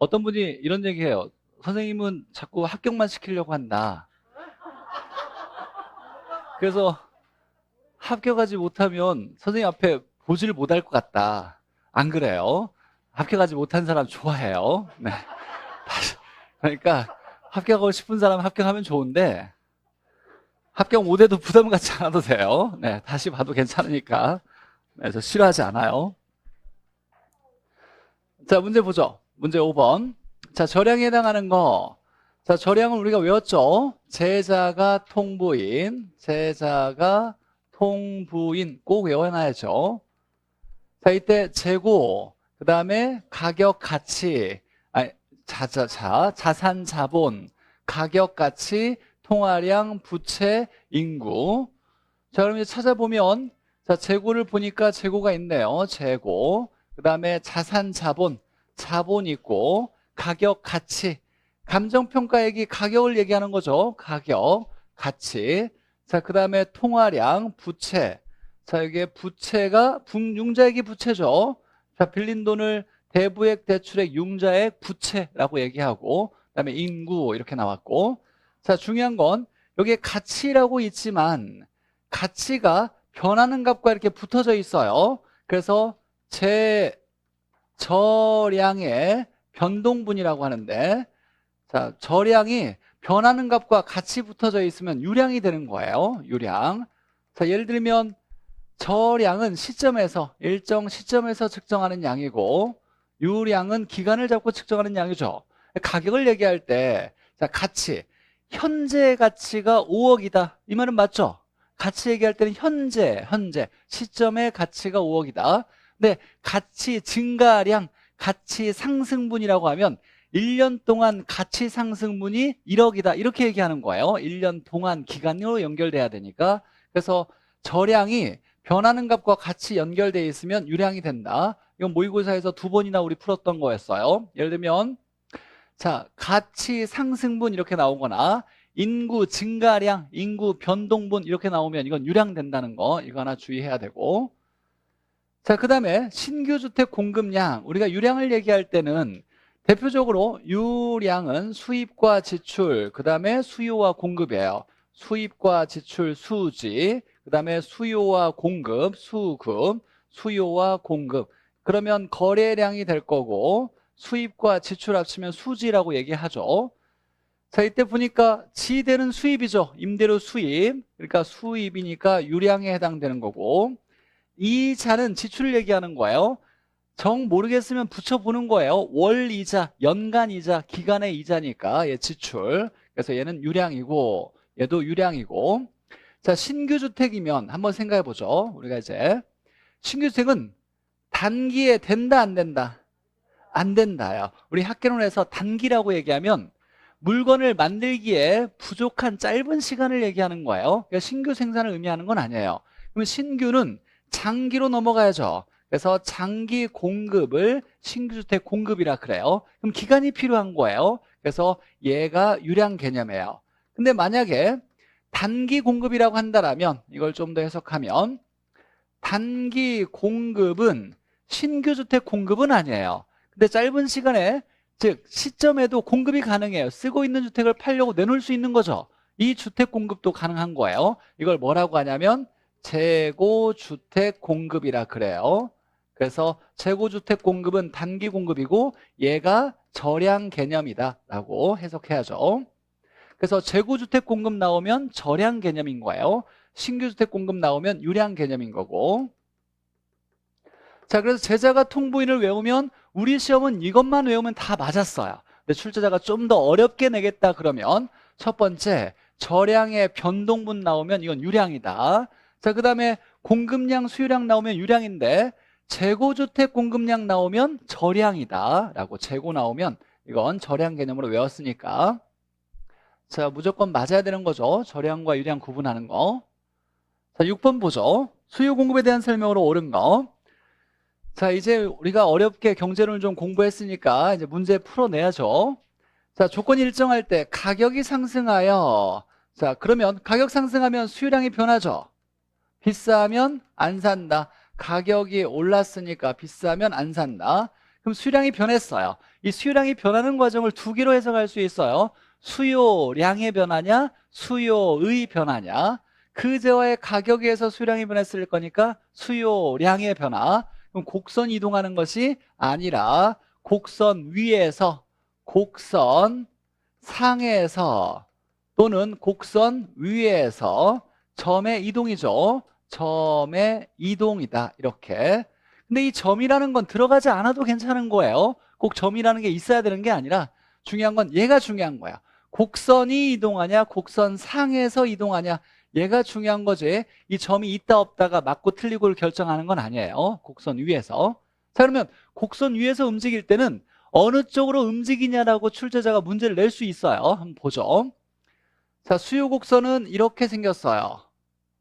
어떤 분이 이런 얘기해요. 선생님은 자꾸 합격만 시키려고 한다. 그래서 합격하지 못하면 선생님 앞에 보지를 못할 것 같다. 안 그래요? 합격하지 못한 사람 좋아해요. 네. 그러니까 합격하고 싶은 사람 합격하면 좋은데 합격 못해도 부담 갖지 않아도 돼요. 네, 다시 봐도 괜찮으니까. 네, 저 싫어하지 않아요. 자, 문제 보죠. 문제 5번. 자, 절량에 해당하는 거. 자, 절량은 우리가 외웠죠? 제자가 통부인, 제자가 통부인 꼭 외워놔야죠. 자, 이때 재고, 그 다음에 가격, 가치, 아니, 자산, 자본, 가격, 가치, 통화량, 부채, 인구. 자, 그럼 이제 찾아보면, 자, 재고를 보니까 재고가 있네요. 재고. 그 다음에 자산, 자본 있고, 가격, 가치. 감정평가액이 가격을 얘기하는 거죠. 가격, 가치. 자, 그 다음에 통화량, 부채. 자, 이게 부채가 융자액이 부채죠. 자, 빌린 돈을 대부액, 대출액, 융자액, 부채라고 얘기하고, 그 다음에 인구 이렇게 나왔고. 자, 중요한 건 여기에 가치라고 있지만 가치가 변하는 값과 이렇게 붙어져 있어요. 그래서 저량의 변동분이라고 하는데, 자, 저량이 변하는 값과 같이 붙어져 있으면 유량이 되는 거예요. 유량. 자, 예를 들면 저량은 시점에서, 일정 시점에서 측정하는 양이고, 유량은 기간을 잡고 측정하는 양이죠. 가격을 얘기할 때, 자, 가치. 현재 가치가 5억이다. 이 말은 맞죠? 가치 얘기할 때는 현재, 시점의 가치가 5억이다. 근데 가치 증가량, 가치 상승분이라고 하면 1년 동안 가치 상승분이 1억이다. 이렇게 얘기하는 거예요. 1년 동안 기간으로 연결돼야 되니까. 그래서 저량이 변하는 값과 같이 연결되어 있으면 유량이 된다. 이건 모의고사에서 2번이나 우리 풀었던 거였어요. 예를 들면 자, 가치 상승분 이렇게 나오거나 인구 증가량, 인구 변동분 이렇게 나오면 이건 유량된다는 거 이거 하나 주의해야 되고. 자, 그 다음에 신규 주택 공급량. 우리가 유량을 얘기할 때는 대표적으로 유량은 수입과 지출, 그 다음에 수요와 공급이에요. 수입과 지출 수지, 그 다음에 수요와 공급, 수급, 수요와 공급. 그러면 거래량이 될 거고 수입과 지출 합치면 수지라고 얘기하죠. 자, 이때 보니까 지대는 수입이죠. 임대료 수입. 그러니까 수입이니까 유량에 해당되는 거고, 이자는 지출을 얘기하는 거예요. 정 모르겠으면 붙여보는 거예요. 월 이자, 연간 이자, 기간의 이자니까 얘 지출. 그래서 얘는 유량이고 얘도 유량이고. 자, 신규 주택이면 한번 생각해 보죠. 우리가 이제 신규 주택은 단기에 된다 안 된다? 안 된다요. 우리 학개론에서 단기라고 얘기하면 물건을 만들기에 부족한 짧은 시간을 얘기하는 거예요. 그러니까 신규 생산을 의미하는 건 아니에요. 그럼 신규는 장기로 넘어가야죠. 그래서 장기 공급을 신규주택 공급이라 그래요. 그럼 기간이 필요한 거예요. 그래서 얘가 유량 개념이에요. 근데 만약에 단기 공급이라고 한다면 이걸 좀 더 해석하면 단기 공급은 신규주택 공급은 아니에요. 근데 짧은 시간에 즉 시점에도 공급이 가능해요. 쓰고 있는 주택을 팔려고 내놓을 수 있는 거죠. 이 주택 공급도 가능한 거예요. 이걸 뭐라고 하냐면 재고주택 공급이라 그래요. 그래서 재고주택 공급은 단기 공급이고 얘가 저량 개념이다 라고 해석해야죠. 그래서 재고주택 공급 나오면 저량 개념인 거예요. 신규주택 공급 나오면 유량 개념인 거고. 자, 그래서 제자가 통부인을 외우면 우리 시험은 이것만 외우면 다 맞았어요. 근데 출제자가 좀 더 어렵게 내겠다 그러면 첫 번째 저량의 변동분 나오면 이건 유량이다. 자, 그 다음에 공급량, 수요량 나오면 유량인데 재고주택 공급량 나오면 저량이다 라고 재고 나오면 이건 저량 개념으로 외웠으니까 자, 무조건 맞아야 되는 거죠. 저량과 유량 구분하는 거. 자, 6번 보죠. 수요 공급에 대한 설명으로 옳은 거. 자, 이제 우리가 어렵게 경제론을 좀 공부했으니까 이제 문제 풀어내야죠. 자, 조건이 일정할 때 가격이 상승하여 자, 그러면 가격 상승하면 수요량이 변하죠. 비싸면 안 산다. 가격이 올랐으니까 비싸면 안 산다. 그럼 수요량이 변했어요. 이 수요량이 변하는 과정을 두 개로 해석할 수 있어요. 수요량의 변화냐, 수요의 변화냐. 그제와의 가격에서 수요량이 변했을 거니까 수요량의 변화. 그럼 곡선 이동하는 것이 아니라 곡선 위에서, 곡선 상에서 또는 곡선 위에서 점의 이동이죠. 점의 이동이다. 이렇게. 근데 이 점이라는 건 들어가지 않아도 괜찮은 거예요. 꼭 점이라는 게 있어야 되는 게 아니라 중요한 건 얘가 중요한 거야. 곡선이 이동하냐, 곡선 상에서 이동하냐, 얘가 중요한 거지. 이 점이 있다 없다가 맞고 틀리고를 결정하는 건 아니에요. 곡선 위에서. 자, 그러면 곡선 위에서 움직일 때는 어느 쪽으로 움직이냐라고 출제자가 문제를 낼 수 있어요. 한번 보죠. 자, 수요 곡선은 이렇게 생겼어요.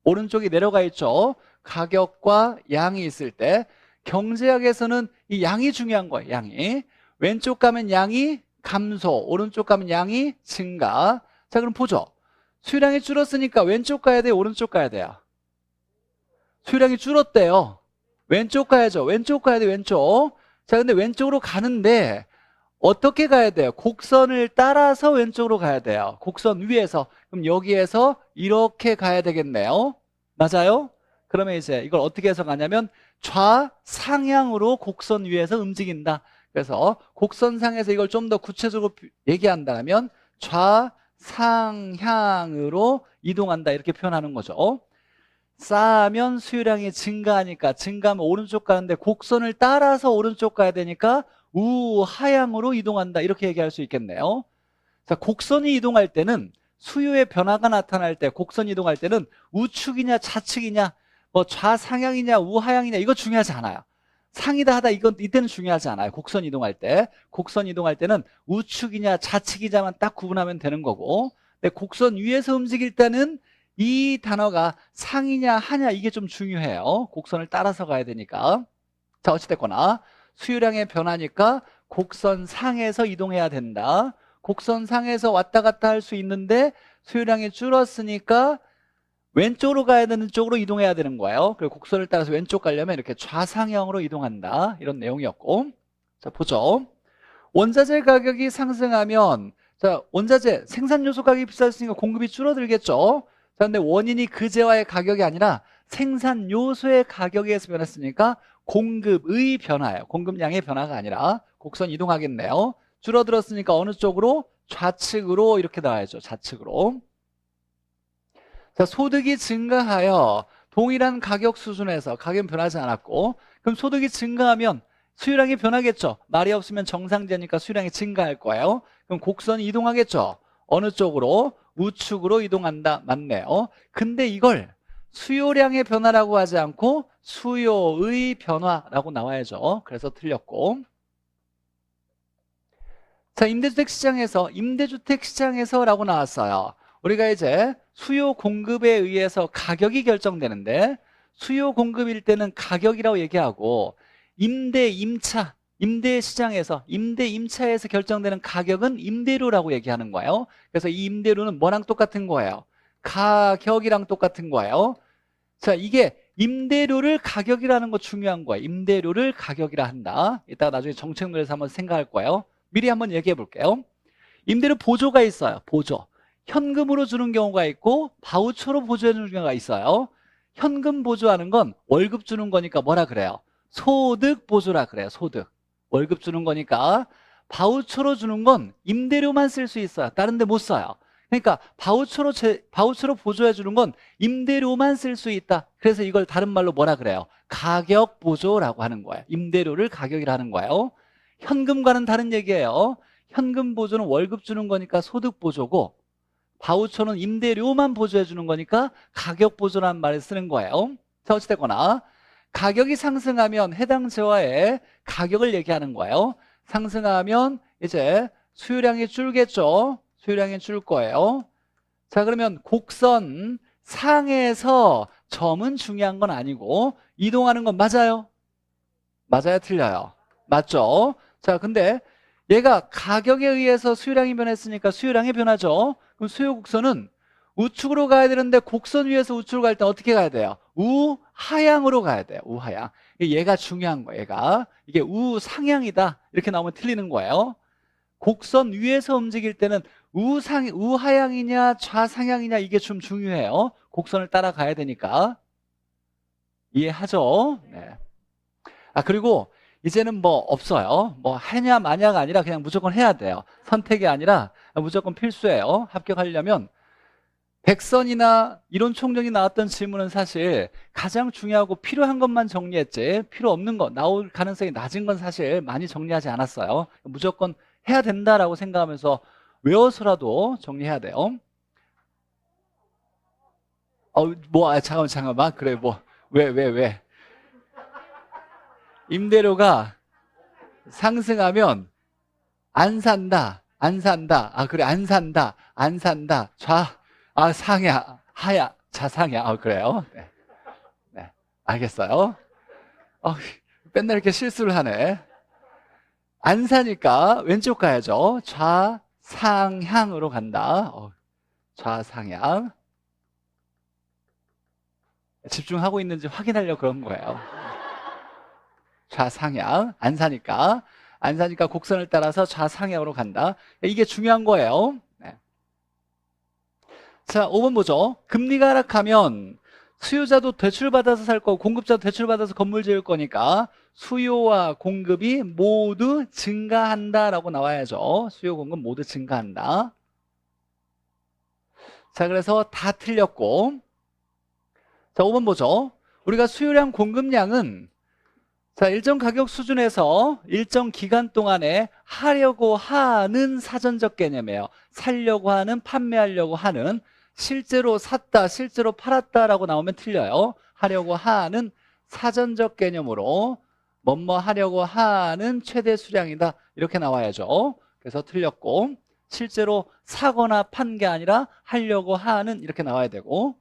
오른쪽이 내려가 있죠. 가격과 양이 있을 때 경제학에서는 이 양이 중요한 거예요. 양이. 왼쪽 가면 양이 감소, 오른쪽 가면 양이 증가. 자, 그럼 보죠. 수요량이 줄었으니까 왼쪽 가야 돼요, 오른쪽 가야 돼요? 수요량이 줄었대요. 왼쪽 가야죠. 왼쪽 가야 돼, 왼쪽. 자, 근데 왼쪽으로 가는데 어떻게 가야 돼요? 곡선을 따라서 왼쪽으로 가야 돼요. 곡선 위에서. 그럼 여기에서 이렇게 가야 되겠네요. 맞아요? 그러면 이제 이걸 어떻게 해석하냐면 좌상향으로 곡선 위에서 움직인다. 그래서 곡선상에서 이걸 좀 더 구체적으로 얘기한다면 좌상향으로 이동한다. 이렇게 표현하는 거죠. 쌓으면 수요량이 증가하니까 증가하면 오른쪽 가는데 곡선을 따라서 오른쪽 가야 되니까 우하향으로 이동한다. 이렇게 얘기할 수 있겠네요. 자, 곡선이 이동할 때는 수요의 변화가 나타날 때 곡선 이동할 때는 우측이냐 좌측이냐 뭐 좌상향이냐 우하향이냐 이거 중요하지 않아요. 상이다 하다 이때는 중요하지 않아요. 곡선 이동할 때. 곡선 이동할 때는 우측이냐 좌측이냐만 딱 구분하면 되는 거고. 근데 곡선 위에서 움직일 때는 이 단어가 상이냐 하냐 이게 좀 중요해요. 곡선을 따라서 가야 되니까. 자, 어찌됐거나 수요량의 변화니까 곡선 상에서 이동해야 된다. 곡선 상에서 왔다 갔다 할 수 있는데 수요량이 줄었으니까 왼쪽으로 가야 되는 쪽으로 이동해야 되는 거예요. 그리고 곡선을 따라서 왼쪽 가려면 이렇게 좌상향으로 이동한다. 이런 내용이었고. 자, 보죠. 원자재 가격이 상승하면 자, 원자재 생산 요소 가격이 비쌌으니까 공급이 줄어들겠죠. 자, 근데 원인이 그제와의 가격이 아니라 생산 요소의 가격에 의해서 변했으니까 공급의 변화예요. 공급량의 변화가 아니라 곡선 이동하겠네요. 줄어들었으니까 어느 쪽으로? 좌측으로 이렇게 나와야죠. 좌측으로. 자, 소득이 증가하여 동일한 가격 수준에서 가격은 변하지 않았고 그럼 소득이 증가하면 수요량이 변하겠죠. 말이 없으면 정상제니까 수요량이 증가할 거예요. 그럼 곡선이 이동하겠죠. 어느 쪽으로? 우측으로 이동한다. 맞네요. 근데 이걸 수요량의 변화라고 하지 않고 수요의 변화라고 나와야죠. 그래서 틀렸고. 자, 임대주택 시장에서라고 나왔어요. 우리가 이제 수요 공급에 의해서 가격이 결정되는데 수요 공급일 때는 가격이라고 얘기하고 임대 시장에서 임대 임차에서 결정되는 가격은 임대료라고 얘기하는 거예요. 그래서 이 임대료는 뭐랑 똑같은 거예요? 가격이랑 똑같은 거예요. 자, 이게 임대료를 가격이라는 거 중요한 거예요. 임대료를 가격이라 한다. 이따가 나중에 정책문에서 한번 생각할 거예요. 미리 한번 얘기해 볼게요. 임대료 보조가 있어요. 보조. 현금으로 주는 경우가 있고 바우처로 보조해 주는 경우가 있어요. 현금 보조하는 건 월급 주는 거니까 뭐라 그래요? 소득 보조라 그래요. 소득. 월급 주는 거니까. 바우처로 주는 건 임대료만 쓸 수 있어요. 다른 데 못 써요. 그러니까 바우처로 보조해 주는 건 임대료만 쓸 수 있다. 그래서 이걸 다른 말로 뭐라 그래요? 가격 보조라고 하는 거예요. 임대료를 가격이라 하는 거예요. 현금과는 다른 얘기예요. 현금 보조는 월급 주는 거니까 소득 보조고 바우처는 임대료만 보조해 주는 거니까 가격 보조라는 말을 쓰는 거예요. 자, 어찌됐거나 가격이 상승하면 해당 재화의 가격을 얘기하는 거예요. 상승하면 이제 수요량이 줄겠죠. 수요량이 줄 거예요. 자, 그러면 곡선 상에서 점은 중요한 건 아니고 이동하는 건 맞아요? 맞아요? 틀려요? 맞죠? 자, 근데 얘가 가격에 의해서 수요량이 변했으니까 수요량이 변하죠. 그럼 수요 곡선은 우측으로 가야 되는데 곡선 위에서 우측으로 갈 때 어떻게 가야 돼요? 우하향으로 가야 돼요. 우하향. 얘가 중요한 거예요. 얘가. 이게 우상향이다. 이렇게 나오면 틀리는 거예요. 곡선 위에서 움직일 때는 우하향이냐 좌상향이냐 이게 좀 중요해요. 곡선을 따라가야 되니까. 이해하죠? 네. 그리고 이제는 뭐 없어요. 뭐 하냐 마냐가 아니라 그냥 무조건 해야 돼요. 선택이 아니라 무조건 필수예요. 합격하려면. 백선이나 이론 총정이 나왔던 질문은 사실 가장 중요하고 필요한 것만 정리했지 필요 없는 거 나올 가능성이 낮은 건 사실 많이 정리하지 않았어요. 무조건 해야 된다라고 생각하면서 외워서라도 정리해야 돼요. 잠깐만. 그래, 왜? 임대료가 상승하면 안 산다. 그래, 안 산다. 상야, 하야, 자상야. 그래요? 네. 네. 알겠어요? 맨날 이렇게 실수를 하네. 안 사니까 왼쪽 가야죠. 좌상향으로 간다. 좌상향. 집중하고 있는지 확인하려고 그런 거예요. 좌상향. 안 사니까 곡선을 따라서 좌상향으로 간다. 이게 중요한 거예요. 네. 자, 5번 보죠. 금리가 하락하면 수요자도 대출받아서 살 거고 공급자도 대출받아서 건물 지을 거니까 수요와 공급이 모두 증가한다라고 나와야죠. 수요, 공급 모두 증가한다. 자, 그래서 다 틀렸고. 자, 5번 보죠. 우리가 수요량, 공급량은 자, 일정 가격 수준에서 일정 기간 동안에 하려고 하는 사전적 개념이에요. 살려고 하는, 판매하려고 하는, 실제로 샀다, 실제로 팔았다라고 나오면 틀려요. 하려고 하는 사전적 개념으로 뭐뭐 하려고 하는 최대 수량이다. 이렇게 나와야죠. 그래서 틀렸고, 실제로 사거나 판 게 아니라 하려고 하는 이렇게 나와야 되고,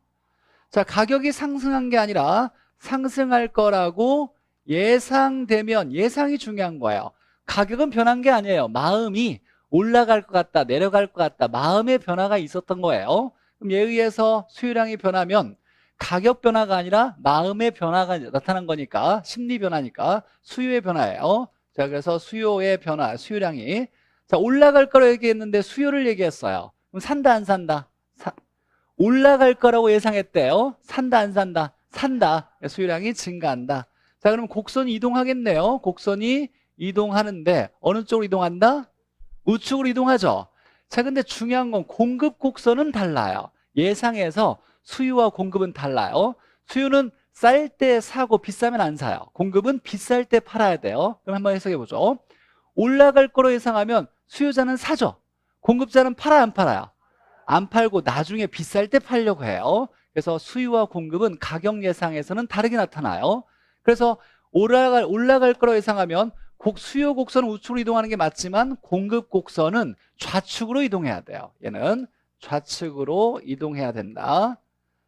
자, 가격이 상승한 게 아니라 상승할 거라고 예상되면, 예상이 중요한 거예요. 가격은 변한 게 아니에요. 마음이 올라갈 것 같다, 내려갈 것 같다, 마음의 변화가 있었던 거예요. 그럼 예에 의해서 수요량이 변하면 가격 변화가 아니라 마음의 변화가 나타난 거니까, 심리 변화니까 수요의 변화예요. 자, 그래서 수요의 변화, 수요량이 자, 올라갈 거라고 얘기했는데 수요를 얘기했어요. 그럼 산다 안 산다? 올라갈 거라고 예상했대요. 산다 안 산다? 산다. 수요량이 증가한다. 자, 그럼 곡선이 이동하겠네요. 곡선이 이동하는데 어느 쪽으로 이동한다? 우측으로 이동하죠. 자, 근데 중요한 건 공급 곡선은 달라요. 예상에서 수요와 공급은 달라요. 수요는 쌀 때 사고 비싸면 안 사요. 공급은 비쌀 때 팔아야 돼요. 그럼 한번 해석해 보죠. 올라갈 거로 예상하면 수요자는 사죠. 공급자는 팔아요, 안 팔아요? 안 팔고 나중에 비쌀 때 팔려고 해요. 그래서 수요와 공급은 가격 예상에서는 다르게 나타나요. 그래서 올라갈 거로 예상하면 수요 곡선은 우측으로 이동하는 게 맞지만 공급 곡선은 좌측으로 이동해야 돼요. 얘는 좌측으로 이동해야 된다.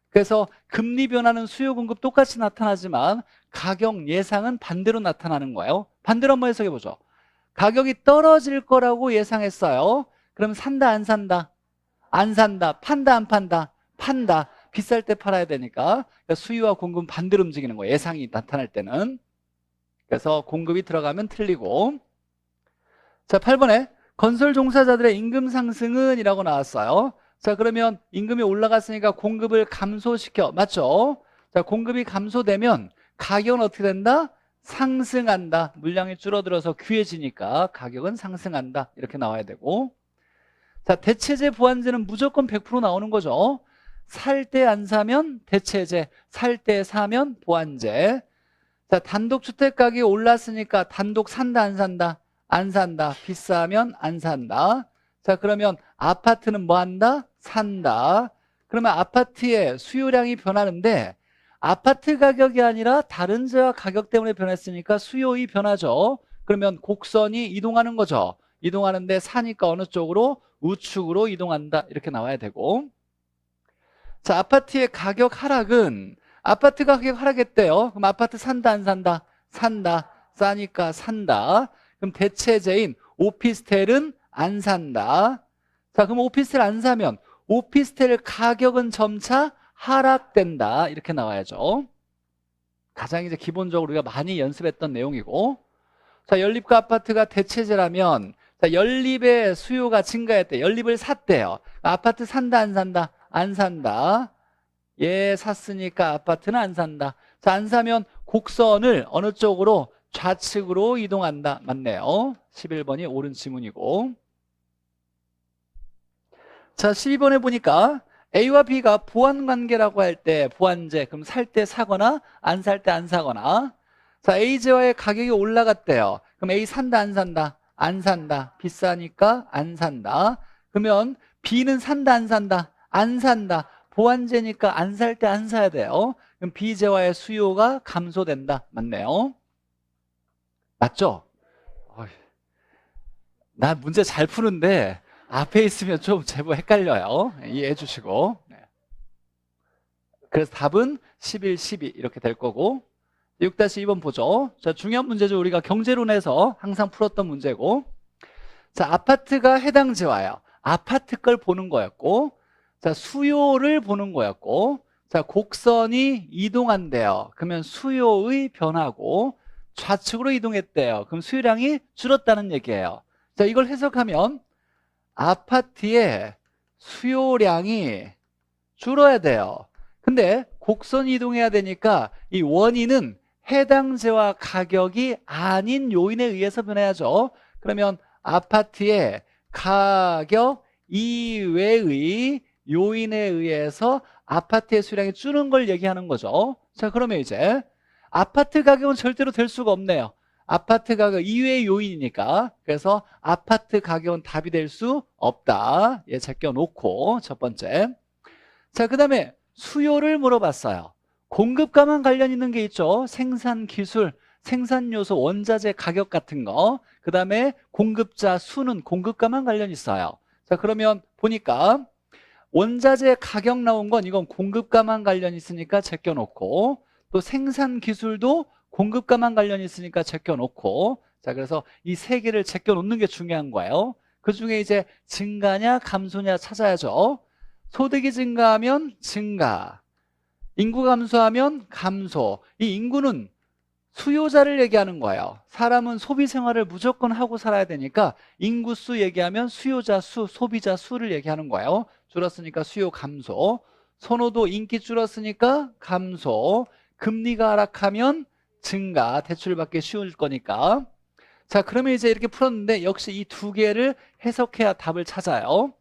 그래서 금리 변화는 수요 공급 똑같이 나타나지만 가격 예상은 반대로 나타나는 거예요. 반대로 한번 해석해 보죠. 가격이 떨어질 거라고 예상했어요. 그럼 산다 안 산다? 안 산다. 판다 안 판다? 판다. 비쌀 때 팔아야 되니까 수요와 공급은 반대로 움직이는 거예요. 예상이 나타날 때는. 그래서 공급이 들어가면 틀리고. 자, 8번에 건설 종사자들의 임금 상승은 이라고 나왔어요. 자, 그러면 임금이 올라갔으니까 공급을 감소시켜. 맞죠? 자, 공급이 감소되면 가격은 어떻게 된다? 상승한다. 물량이 줄어들어서 귀해지니까 가격은 상승한다. 이렇게 나와야 되고. 자, 대체재 보완제는 무조건 100% 나오는 거죠. 살 때 안 사면 대체재, 살 때 사면 보완제. 자, 단독주택 가격이 올랐으니까 단독 산다 안 산다? 안 산다. 비싸면 안 산다. 자, 그러면 아파트는 뭐 한다? 산다. 그러면 아파트의 수요량이 변하는데 아파트 가격이 아니라 다른 지역 가격 때문에 변했으니까 수요이 변하죠. 그러면 곡선이 이동하는 거죠. 이동하는데 사니까 어느 쪽으로? 우측으로 이동한다. 이렇게 나와야 되고. 자, 아파트의 가격 하락은 아파트 가격 하락했대요. 그럼 아파트 산다 안 산다? 산다. 싸니까 산다. 그럼 대체재인 오피스텔은 안 산다. 자, 그럼 오피스텔 안 사면 오피스텔 가격은 점차 하락된다. 이렇게 나와야죠. 가장 이제 기본적으로 우리가 많이 연습했던 내용이고. 자, 연립과 아파트가 대체제라면, 자, 연립의 수요가 증가했대. 연립을 샀대요. 아파트 산다, 안 산다? 안 산다. 예, 샀으니까 아파트는 안 산다. 자, 안 사면 곡선을 어느 쪽으로? 좌측으로 이동한다. 맞네요. 11번이 옳은 지문이고. 자, 12번에 보니까 A와 B가 보완관계라고 할 때 보완제, 그럼 살 때 사거나 안 살 때 안 사거나. 자, A제와의 가격이 올라갔대요. 그럼 A 산다, 안 산다? 안 산다. 비싸니까 안 산다. 그러면 B는 산다, 안 산다? 안 산다. 보완제니까 안 살 때 안 사야 돼요. 그럼 B제와의 수요가 감소된다. 맞네요. 맞죠? 어이, 나 문제 잘 푸는데 앞에 있으면 좀 제법 헷갈려요. 이해해 주시고. 네. 그래서 답은 11, 12 이렇게 될 거고. 6-2번 보죠. 자, 중요한 문제죠. 우리가 경제론에서 항상 풀었던 문제고. 자, 아파트가 해당지와요. 아파트 걸 보는 거였고. 자, 수요를 보는 거였고. 자, 곡선이 이동한대요. 그러면 수요의 변화고 좌측으로 이동했대요. 그럼 수요량이 줄었다는 얘기예요. 자, 이걸 해석하면 아파트의 수요량이 줄어야 돼요. 근데 곡선 이동해야 되니까 이 원인은 해당제와 가격이 아닌 요인에 의해서 변해야죠. 그러면 아파트의 가격 이외의 요인에 의해서 아파트의 수요량이 줄는 걸 얘기하는 거죠. 자, 그러면 이제 아파트 가격은 절대로 될 수가 없네요. 아파트 가격 이외의 요인이니까. 그래서 아파트 가격은 답이 될 수 없다. 예, 제껴놓고 첫 번째. 자, 그 다음에 수요를 물어봤어요. 공급과만 관련 있는 게 있죠. 생산 기술, 생산 요소, 원자재 가격 같은 거. 그 다음에 공급자 수는 공급과만 관련 있어요. 자, 그러면 보니까 원자재 가격 나온 건 이건 공급과만 관련 있으니까 제껴놓고, 또 생산 기술도 공급과만 관련이 있으니까 제껴놓고. 자, 그래서 이 세 개를 제껴놓는 게 중요한 거예요. 그 중에 이제 증가냐 감소냐 찾아야죠. 소득이 증가하면 증가, 인구 감소하면 감소. 이 인구는 수요자를 얘기하는 거예요. 사람은 소비 생활을 무조건 하고 살아야 되니까 인구수 얘기하면 수요자 수, 소비자 수를 얘기하는 거예요. 줄었으니까 수요 감소. 선호도 인기 줄었으니까 감소. 금리가 하락하면 증가, 대출받기 쉬울 거니까. 자, 그러면 이제 이렇게 풀었는데 역시 이 두 개를 해석해야 답을 찾아요.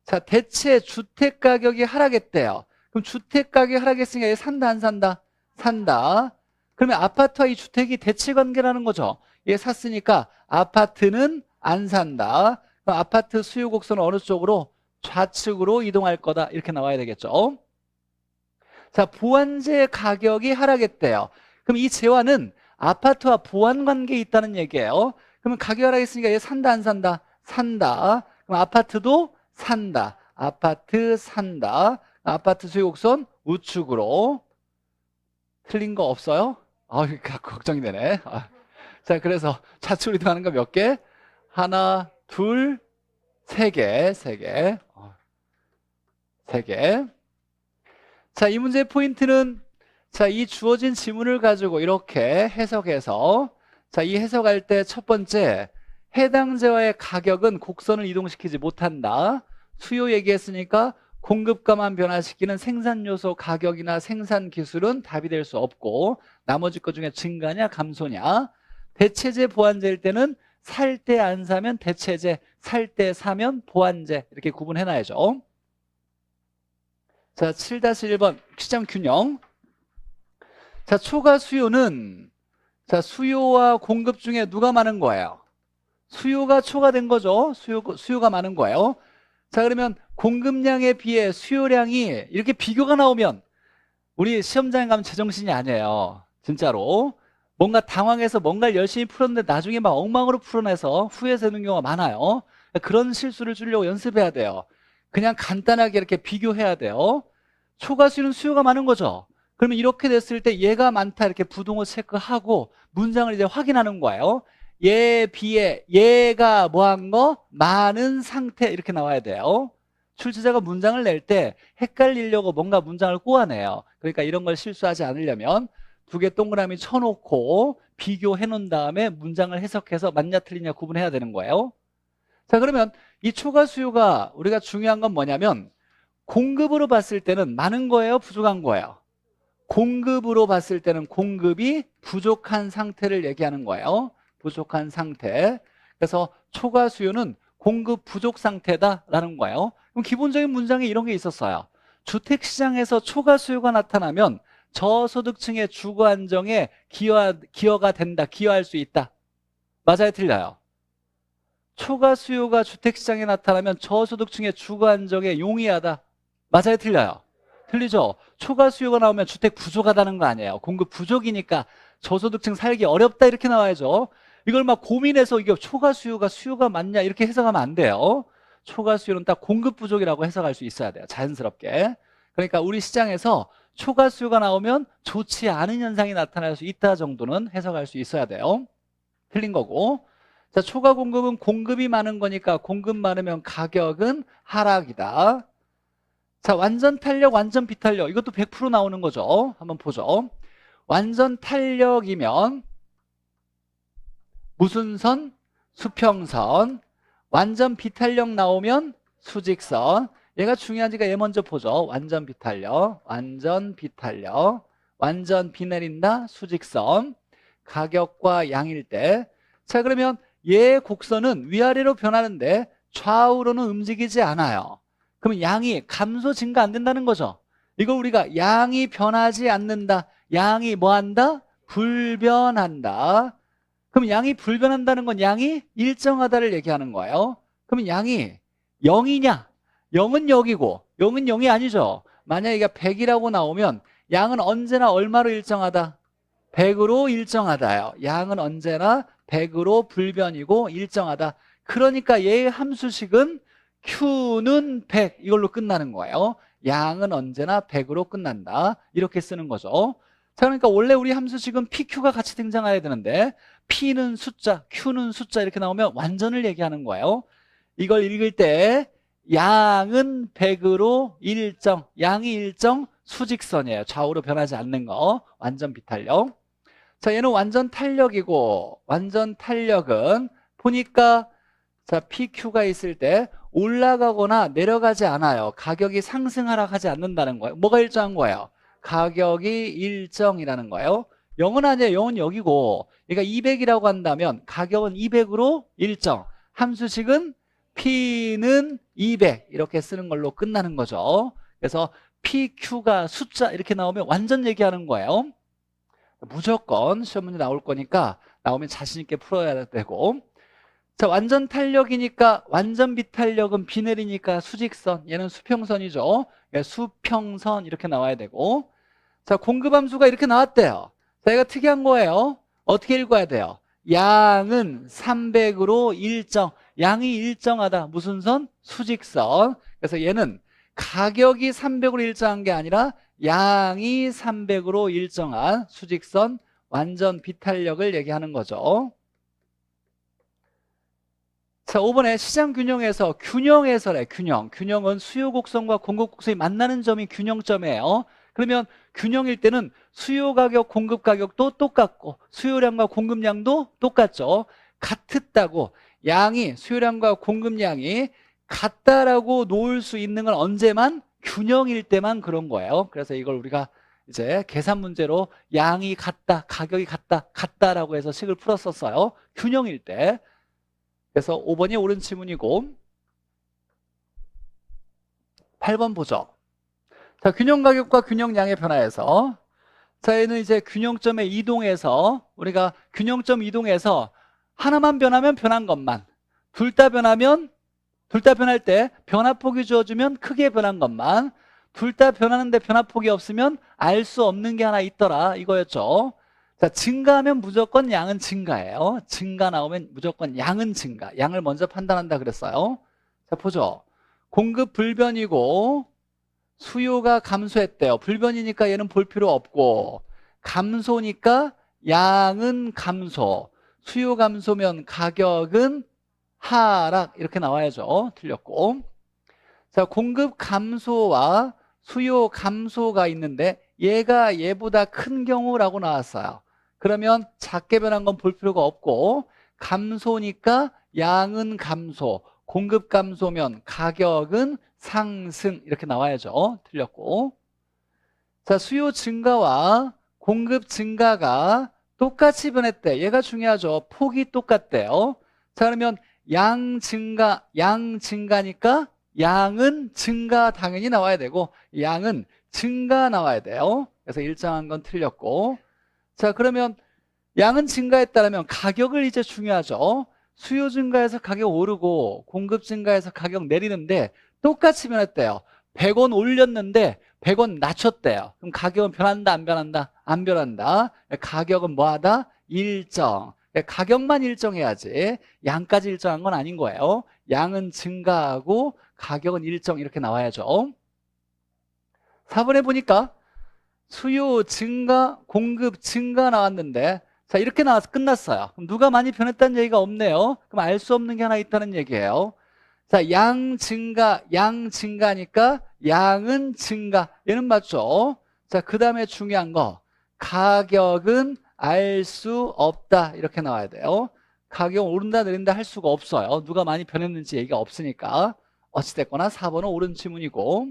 자, 대체 주택 가격이 하락했대요. 그럼 주택 가격이 하락했으니까 얘 산다, 안 산다? 산다. 그러면 아파트와 이 주택이 대치 관계라는 거죠. 얘 샀으니까 아파트는 안 산다. 그럼 아파트 수요 곡선은 어느 쪽으로? 좌측으로 이동할 거다. 이렇게 나와야 되겠죠. 자, 보완제 가격이 하락했대요. 그럼 이 재화는 아파트와 보완 관계에 있다는 얘기예요. 그러면 가격이 하락했으니까 얘 산다, 안 산다? 산다. 그럼 아파트도 산다. 아파트 산다. 아파트 수요 곡선 우측으로. 틀린 거 없어요? 걱정이 되네. 자, 그래서 좌측으로 이동하는 거 몇 개? 하나, 둘, 세 개. 세 개. 세 개. 자, 이 문제의 포인트는, 자, 이 주어진 지문을 가지고 이렇게 해석해서, 자, 이 해석할 때 첫 번째, 해당제와의 가격은 곡선을 이동시키지 못한다. 수요 얘기했으니까 공급과만 변화시키는 생산 요소 가격이나 생산 기술은 답이 될 수 없고, 나머지 것 중에 증가냐 감소냐. 대체제 보완제일 때는 살 때 안 사면 대체제, 살 때 사면 보완제, 이렇게 구분해놔야죠. 자, 7-1번 시장 균형. 자, 초과 수요는, 자, 수요와 공급 중에 누가 많은 거예요? 수요가 초과된 거죠. 수요가 많은 거예요. 자, 그러면 공급량에 비해 수요량이 이렇게 비교가 나오면 우리 시험장에 가면 제정신이 아니에요. 진짜로. 뭔가 당황해서 뭔가를 열심히 풀었는데 나중에 막 엉망으로 풀어내서 후회되는 경우가 많아요. 그런 실수를 주려고 연습해야 돼요. 그냥 간단하게 이렇게 비교해야 돼요. 초과수요는 수요가 많은 거죠. 그러면 이렇게 됐을 때 얘가 많다 이렇게 부동호 체크하고 문장을 이제 확인하는 거예요. 얘에 비해 얘가 뭐한 거? 많은 상태 이렇게 나와야 돼요. 출제자가 문장을 낼 때 헷갈리려고 뭔가 문장을 꼬아내요. 그러니까 이런 걸 실수하지 않으려면 두 개 동그라미 쳐놓고 비교해 놓은 다음에 문장을 해석해서 맞냐 틀리냐 구분해야 되는 거예요. 자, 그러면 이 초과 수요가 우리가 중요한 건 뭐냐면 공급으로 봤을 때는 많은 거예요, 부족한 거예요? 공급으로 봤을 때는 공급이 부족한 상태를 얘기하는 거예요. 부족한 상태. 그래서 초과 수요는 공급 부족 상태다라는 거예요. 그럼 기본적인 문장에 이런 게 있었어요. 주택시장에서 초과 수요가 나타나면 저소득층의 주거 안정에 기여가 된다, 기여할 수 있다. 맞아요, 틀려요? 초과 수요가 주택시장에 나타나면 저소득층의 주거 안정에 용이하다. 맞아요, 틀려요? 틀리죠? 초과 수요가 나오면 주택 부족하다는 거 아니에요. 공급 부족이니까 저소득층 살기 어렵다 이렇게 나와야죠. 이걸 막 고민해서 이게 초과 수요가 맞냐 이렇게 해석하면 안 돼요. 초과 수요는 딱 공급 부족이라고 해석할 수 있어야 돼요. 자연스럽게. 그러니까 우리 시장에서 초과 수요가 나오면 좋지 않은 현상이 나타날 수 있다 정도는 해석할 수 있어야 돼요. 틀린 거고. 자, 초과 공급은 공급이 많은 거니까 공급 많으면 가격은 하락이다. 자, 완전 탄력, 완전 비탄력. 이것도 100% 나오는 거죠. 한번 보죠. 완전 탄력이면 무슨 선? 수평선. 완전 비탄력 나오면 수직선. 얘가 중요한지가 얘 먼저 보죠. 완전 비탄력, 완전 비탄력. 완전 비 내린다, 수직선. 가격과 양일 때. 자, 그러면 얘 곡선은 위아래로 변하는데 좌우로는 움직이지 않아요. 그러면 양이 감소 증가 안 된다는 거죠. 이거 우리가 양이 변하지 않는다. 양이 뭐 한다? 불변한다. 그럼 양이 불변한다는 건 양이 일정하다를 얘기하는 거예요. 그러면 양이 0이냐? 0은 0이고 0은 0이 아니죠. 만약에 이게 100이라고 나오면 양은 언제나 얼마로 일정하다? 100으로 일정하다요. 양은 언제나 100으로 불변이고 일정하다. 그러니까 얘의 함수식은 Q는 100 이걸로 끝나는 거예요. 양은 언제나 100으로 끝난다. 이렇게 쓰는 거죠. 자, 그러니까 원래 우리 함수식은 PQ가 같이 등장해야 되는데 P는 숫자, Q는 숫자 이렇게 나오면 완전을 얘기하는 거예요. 이걸 읽을 때 양은 100으로 일정, 양이 일정 수직선이에요. 좌우로 변하지 않는 거. 완전 비탄력. 자, 얘는 완전 탄력이고 완전 탄력은 보니까 자, PQ가 있을 때 올라가거나 내려가지 않아요. 가격이 상승 하락하지 않는다는 거예요. 뭐가 일정한 거예요? 가격이 일정이라는 거예요. 0은 아니에요. 0은 여기고 그러니까 200이라고 한다면 가격은 200으로 일정. 함수식은 P는 200 이렇게 쓰는 걸로 끝나는 거죠. 그래서 PQ가 숫자 이렇게 나오면 완전 얘기하는 거예요. 무조건 시험 문제 나올 거니까 나오면 자신 있게 풀어야 되고. 자, 완전 탄력이니까 완전 비탄력은 비 내리니까 수직선. 얘는 수평선이죠. 수평선 이렇게 나와야 되고. 자, 공급함수가 이렇게 나왔대요. 자, 얘가 특이한 거예요. 어떻게 읽어야 돼요? 양은 300으로 일정. 양이 일정하다. 무슨 선? 수직선. 그래서 얘는 가격이 300으로 일정한 게 아니라 양이 300으로 일정한 수직선 완전 비탄력을 얘기하는 거죠. 자, 5번에 시장 균형에서 균형에서래. 균형은 수요 곡선과 공급 곡선이 만나는 점이 균형점이에요. 그러면 균형일 때는 수요 가격, 공급 가격도 똑같고 수요량과 공급량도 똑같죠. 같았다고 양이 수요량과 공급량이 같다라고 놓을 수 있는 건 언제만? 균형일 때만 그런 거예요. 그래서 이걸 우리가 이제 계산 문제로 양이 같다, 가격이 같다라고 해서 식을 풀었었어요. 균형일 때. 그래서 5번이 옳은 지문이고 8번 보죠. 자, 균형 가격과 균형량의 변화에서 자, 얘는 이제 균형점에 이동해서 우리가 균형점 이동해서 하나만 변하면 변한 것만, 둘 다 변할 때 변화폭이 주어지면 크게 변한 것만, 둘 다 변하는데 변화폭이 없으면 알 수 없는 게 하나 있더라 이거였죠. 자, 증가하면 무조건 양은 증가예요. 증가 나오면 무조건 양은 증가. 양을 먼저 판단한다 그랬어요. 자, 보죠. 공급 불변이고 수요가 감소했대요. 불변이니까 얘는 볼 필요 없고 감소니까 양은 감소. 수요 감소면 가격은 하락 이렇게 나와야죠. 틀렸고. 자, 공급 감소와 수요 감소가 있는데 얘가 얘보다 큰 경우라고 나왔어요. 그러면 작게 변한 건 볼 필요가 없고 감소니까 양은 감소, 공급 감소면 가격은 상승 이렇게 나와야죠. 틀렸고. 자, 수요 증가와 공급 증가가 똑같이 변했대. 얘가 중요하죠. 폭이 똑같대요. 자, 그러면 양 증가니까 양은 증가 당연히 나와야 되고 양은 증가 나와야 돼요. 그래서 일정한 건 틀렸고. 자, 그러면 양은 증가했다면 가격을 이제 중요하죠. 수요 증가해서 가격 오르고 공급 증가해서 가격 내리는데 똑같이 변했대요. 100원 올렸는데 100원 낮췄대요. 그럼 가격은 변한다, 안 변한다? 안 변한다. 가격은 뭐하다? 일정. 가격만 일정해야지 양까지 일정한 건 아닌 거예요. 양은 증가하고 가격은 일정 이렇게 나와야죠. 4번에 보니까 수요 증가, 공급 증가 나왔는데 자, 이렇게 나와서 끝났어요. 그럼 누가 많이 변했다는 얘기가 없네요. 그럼 알 수 없는 게 하나 있다는 얘기예요. 자, 양 증가니까 양은 증가. 얘는 맞죠? 자, 그 다음에 중요한 거. 가격은 알 수 없다. 이렇게 나와야 돼요. 가격은 오른다, 내린다 할 수가 없어요. 누가 많이 변했는지 얘기가 없으니까. 어찌됐거나 4번은 옳은 지문이고.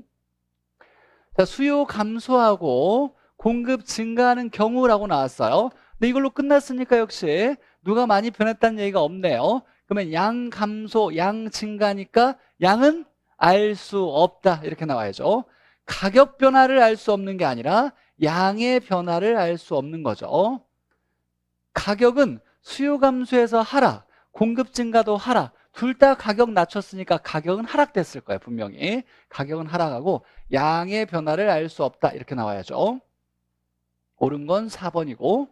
자, 수요 감소하고 공급 증가하는 경우라고 나왔어요. 근데 이걸로 끝났으니까 역시 누가 많이 변했다는 얘기가 없네요. 그러면 양 감소, 양 증가니까 양은 알 수 없다. 이렇게 나와야죠. 가격 변화를 알 수 없는 게 아니라 양의 변화를 알 수 없는 거죠. 가격은 수요 감소에서 하락, 공급 증가도 하락. 둘 다 가격 낮췄으니까 가격은 하락됐을 거예요. 분명히. 가격은 하락하고 양의 변화를 알 수 없다. 이렇게 나와야죠. 옳은 건 4번이고.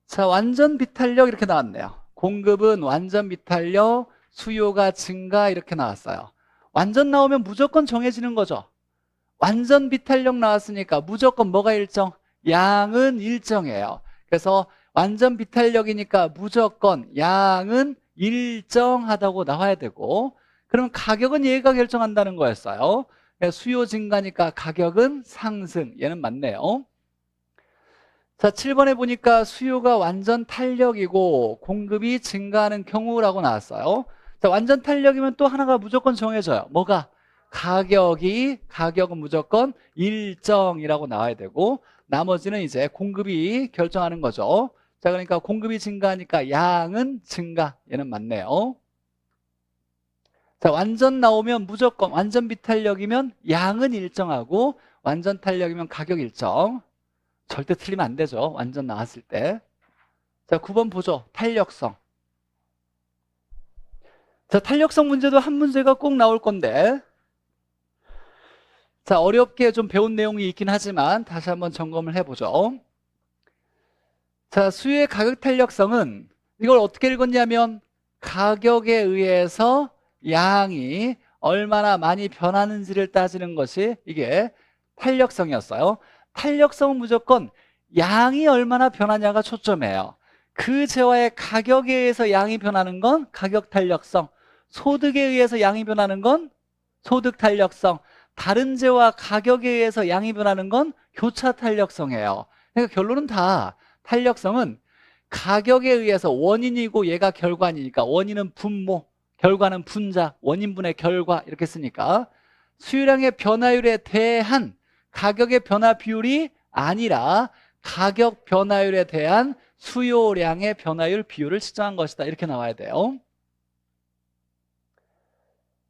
자, 완전 비탄력 이렇게 나왔네요. 공급은 완전 비탄력, 수요가 증가 이렇게 나왔어요. 완전 나오면 무조건 정해지는 거죠. 완전 비탄력 나왔으니까 무조건 뭐가 일정? 양은 일정해요. 그래서 완전 비탄력이니까 무조건 양은 일정하다고 나와야 되고 그러면 가격은 얘가 결정한다는 거였어요. 수요 증가니까 가격은 상승. 얘는 맞네요. 자, 7번에 보니까 수요가 완전 탄력이고 공급이 증가하는 경우라고 나왔어요. 자, 완전 탄력이면 또 하나가 무조건 정해져요. 뭐가? 가격은 무조건 일정이라고 나와야 되고 나머지는 이제 공급이 결정하는 거죠. 자, 그러니까 공급이 증가하니까 양은 증가. 얘는 맞네요. 자, 완전 나오면 무조건 완전 비탄력이면 양은 일정하고 완전 탄력이면 가격 일정. 절대 틀리면 안 되죠. 완전 나왔을 때. 자, 9번 보죠. 탄력성. 자, 탄력성 문제도 한 문제가 꼭 나올 건데 자, 어렵게 좀 배운 내용이 있긴 하지만 다시 한번 점검을 해보죠. 자, 수요의 가격 탄력성은 이걸 어떻게 읽었냐면 가격에 의해서 양이 얼마나 많이 변하는지를 따지는 것이 이게 탄력성이었어요. 탄력성은 무조건 양이 얼마나 변하냐가 초점이에요. 그 재화의 가격에 의해서 양이 변하는 건 가격 탄력성, 소득에 의해서 양이 변하는 건 소득 탄력성, 다른 재화 가격에 의해서 양이 변하는 건 교차 탄력성이에요. 그러니까 결론은 다 탄력성은 가격에 의해서 원인이고 얘가 결과니까 원인은 분모, 결과는 분자, 원인분의 결과 이렇게 쓰니까 수요량의 변화율에 대한 가격의 변화 비율이 아니라 가격 변화율에 대한 수요량의 변화율 비율을 측정한 것이다. 이렇게 나와야 돼요.